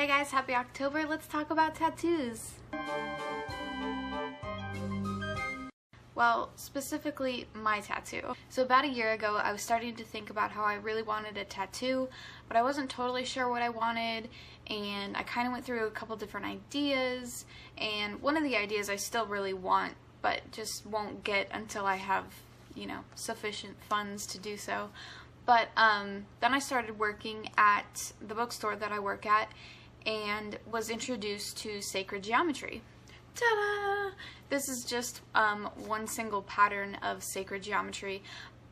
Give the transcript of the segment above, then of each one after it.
Hey guys, happy October. Let's talk about tattoos. Well, specifically my tattoo. So about a year ago, I was starting to think about how I really wanted a tattoo, but I wasn't totally sure what I wanted, and I kind of went through a couple different ideas, and one of the ideas I still really want, but just won't get until I have, you know, sufficient funds to do so. But then I started working at the bookstore that I work at and was introduced to sacred geometry. Ta-da! This is just one single pattern of sacred geometry,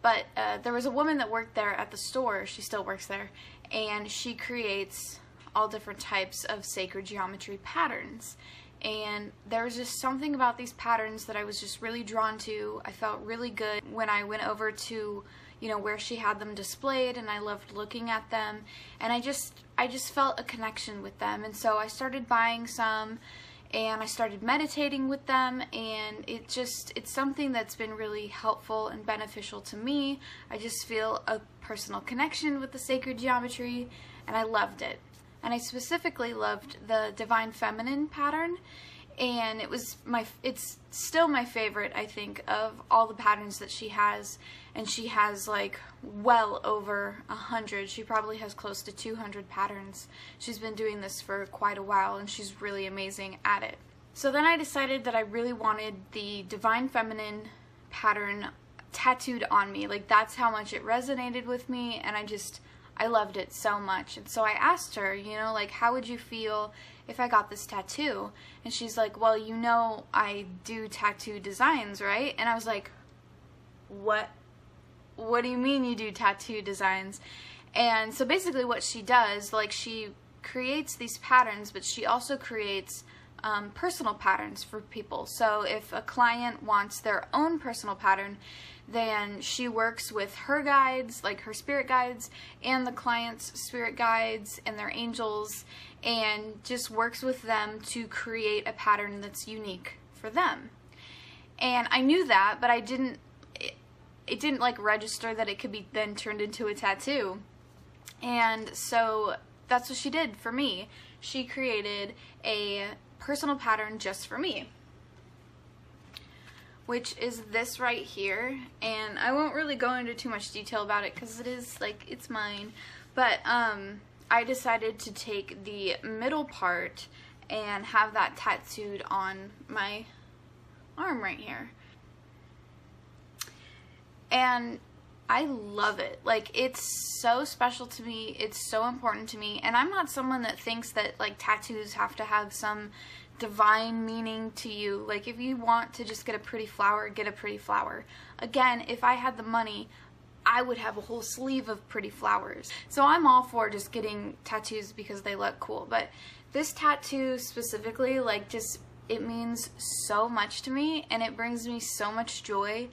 but there was a woman that worked there at the store, she still works there, and she creates all different types of sacred geometry patterns. And there was just something about these patterns that I was just really drawn to. I felt really good when I went over to, you know, where she had them displayed, and I loved looking at them, and I just felt a connection with them. And so I started buying some, and I started meditating with them, and it's something that's been really helpful and beneficial to me. I just feel a personal connection with the sacred geometry, and I loved it. And I specifically loved the Divine Feminine pattern, and it's still my favorite, I think, of all the patterns that she has. And she has like well over 100. She probably has close to 200 patterns. She's been doing this for quite a while, and she's really amazing at it. So then I decided that I really wanted the Divine Feminine pattern tattooed on me. Like, that's how much it resonated with me, and I loved it so much. And so I asked her, you know, like, how would you feel if I got this tattoo? And she's like, well, you know, I do tattoo designs, right? And I was like, what do you mean you do tattoo designs? And so basically what she does, like, she creates these patterns, but she also creates personal patterns for people. So if a client wants their own personal pattern, then she works with her guides, like her spirit guides, and the client's spirit guides and their angels, and just works with them to create a pattern that's unique for them. And I knew that, but it didn't like register that it could be then turned into a tattoo. And so that's what she did for me. She created a personal pattern just for me, which is this right here. And I won't really go into too much detail about it because it is like, it's mine. But I decided to take the middle part and have that tattooed on my arm right here. And I love it. Like, it's so special to me. It's so important to me. And I'm not someone that thinks that, like, tattoos have to have some divine meaning to you. Like, if you want to just get a pretty flower, get a pretty flower. Again, if I had the money, I would have a whole sleeve of pretty flowers. So I'm all for just getting tattoos because they look cool. But this tattoo specifically, like, it means so much to me, and it brings me so much joy.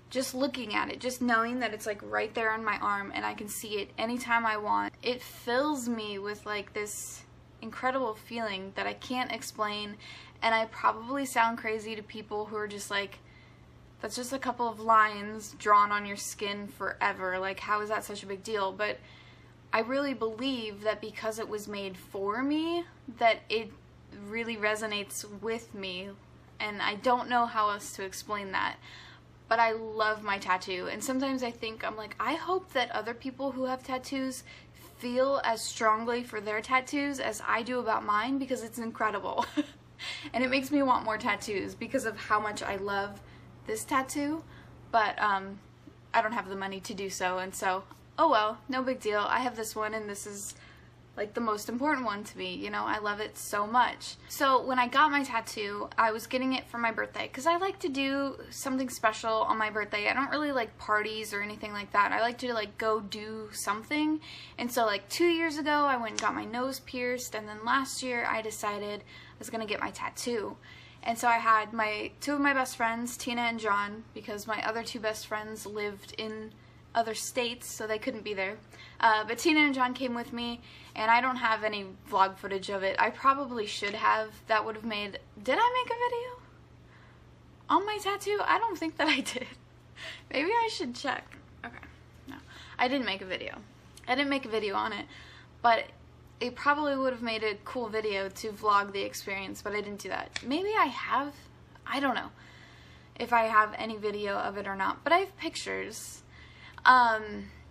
Just looking at it, just knowing that it's like right there on my arm and I can see it anytime I want. It fills me with like this incredible feeling that I can't explain, and I probably sound crazy to people who are just like, that's just a couple of lines drawn on your skin forever. Like, how is that such a big deal? But I really believe that because it was made for me, that it really resonates with me, and I don't know how else to explain that. But I love my tattoo, and sometimes I think, I'm like, I hope that other people who have tattoos feel as strongly for their tattoos as I do about mine, because it's incredible. And it makes me want more tattoos because of how much I love this tattoo, but I don't have the money to do so, and so, oh well, no big deal. I have this one, and this is like the most important one to me, you know. I love it so much. So when I got my tattoo, I was getting it for my birthday because I like to do something special on my birthday. I don't really like parties or anything like that. I like to like go do something. And so like 2 years ago, I went and got my nose pierced, and then last year I decided I was gonna get my tattoo. And so I had two of my best friends, Tina and John, because my other two best friends lived in other states, so they couldn't be there. But Tina and John came with me, and I don't have any vlog footage of it. I probably should have. That would have made... Did I make a video on my tattoo? I don't think that I did. Maybe I should check. Okay, no. I didn't make a video. I didn't make a video on it, but it probably would have made a cool video to vlog the experience, but I didn't do that. Maybe I have. I don't know if I have any video of it or not, but I have pictures.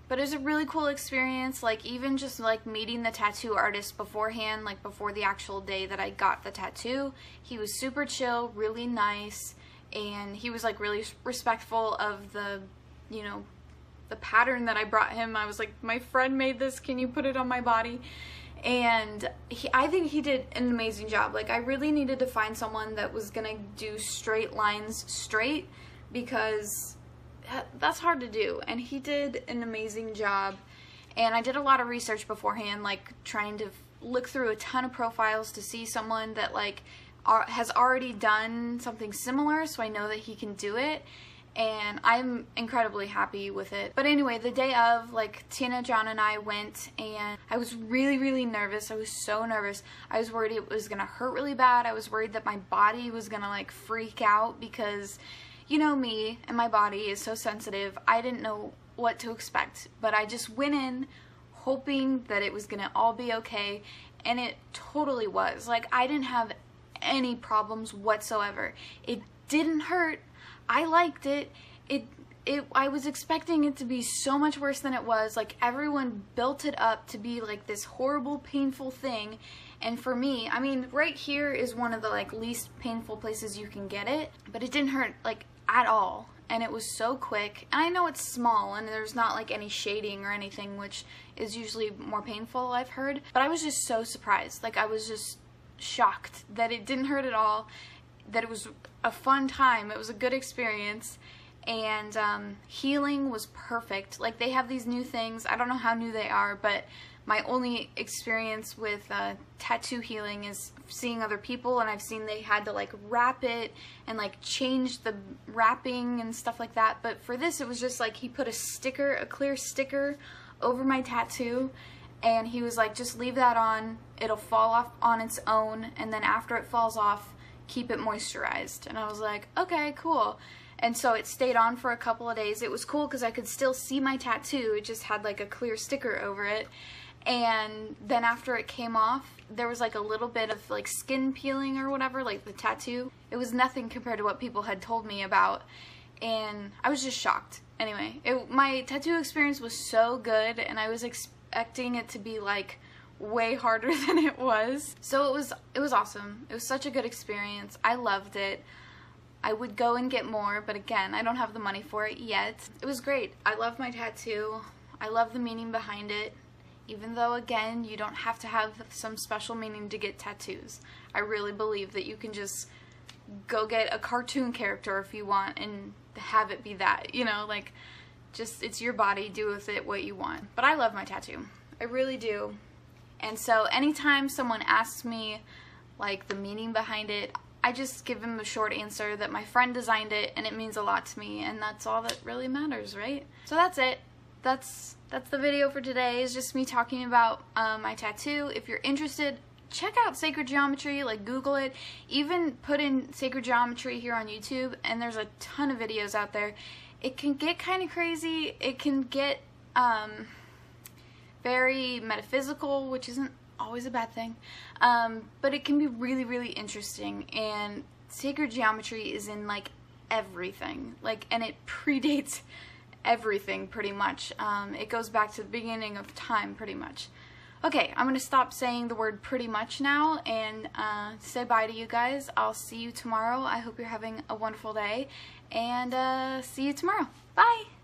But it was a really cool experience, like even just like meeting the tattoo artist beforehand, like before the actual day that I got the tattoo. He was super chill, really nice, and he was like really respectful of the, you know, the pattern that I brought him. I was like, my friend made this, can you put it on my body? And I think he did an amazing job. Like, I really needed to find someone that was gonna do straight lines straight, because that's hard to do, and he did an amazing job. And I did a lot of research beforehand, like trying to look through a ton of profiles to see someone that like has already done something similar, so I know that he can do it, and I'm incredibly happy with it. But anyway, the day of, like, Tina, John, and I went, and I was really nervous. I was so nervous. I was worried it was gonna hurt really bad. I was worried that my body was gonna like freak out, because you know me, and my body is so sensitive. I didn't know what to expect, but I just went in hoping that it was gonna all be okay, and it totally was. Like, I didn't have any problems whatsoever. It didn't hurt. I liked it. I was expecting it to be so much worse than it was. Like, everyone built it up to be like this horrible, painful thing. And for me, I mean, right here is one of the like least painful places you can get it, but it didn't hurt like at all. And it was so quick. And I know it's small and there's not like any shading or anything, which is usually more painful, I've heard. But I was just so surprised. Like, I was just shocked that it didn't hurt at all, that it was a fun time. It was a good experience. And healing was perfect. Like, they have these new things. I don't know how new they are, but my only experience with tattoo healing is seeing other people, and I've seen they had to like wrap it and like change the wrapping and stuff like that. But for this, it was just like he put a sticker, a clear sticker over my tattoo, and he was like, just leave that on, it'll fall off on its own, and then after it falls off, keep it moisturized. And I was like, okay, cool. And so it stayed on for a couple of days. It was cool because I could still see my tattoo. It just had like a clear sticker over it. And then after it came off, there was like a little bit of like skin peeling or whatever, like the tattoo. It was nothing compared to what people had told me about, and I was just shocked. Anyway, my tattoo experience was so good, and I was expecting it to be like way harder than it was. So it was awesome. It was such a good experience. I loved it. I would go and get more, but again, I don't have the money for it yet. It was great. I love my tattoo. I love the meaning behind it. Even though, again, you don't have to have some special meaning to get tattoos. I really believe that you can just go get a cartoon character if you want and have it be that, you know, like, just, it's your body, do with it what you want. But I love my tattoo. I really do. And so anytime someone asks me, like, the meaning behind it, I just give them a short answer that my friend designed it and it means a lot to me, and that's all that really matters, right? So that's it. That's the video for today. Is just me talking about my tattoo. If you're interested, check out Sacred Geometry, like Google it. Even put in Sacred Geometry here on YouTube, and there's a ton of videos out there. It can get kind of crazy. It can get very metaphysical, which isn't always a bad thing, but it can be really interesting. And Sacred Geometry is in like everything, like, and it predates everything pretty much. It goes back to the beginning of time pretty much. Okay, I'm gonna stop saying the word pretty much now and say bye to you guys. I'll see you tomorrow. I hope you're having a wonderful day, and see you tomorrow. Bye!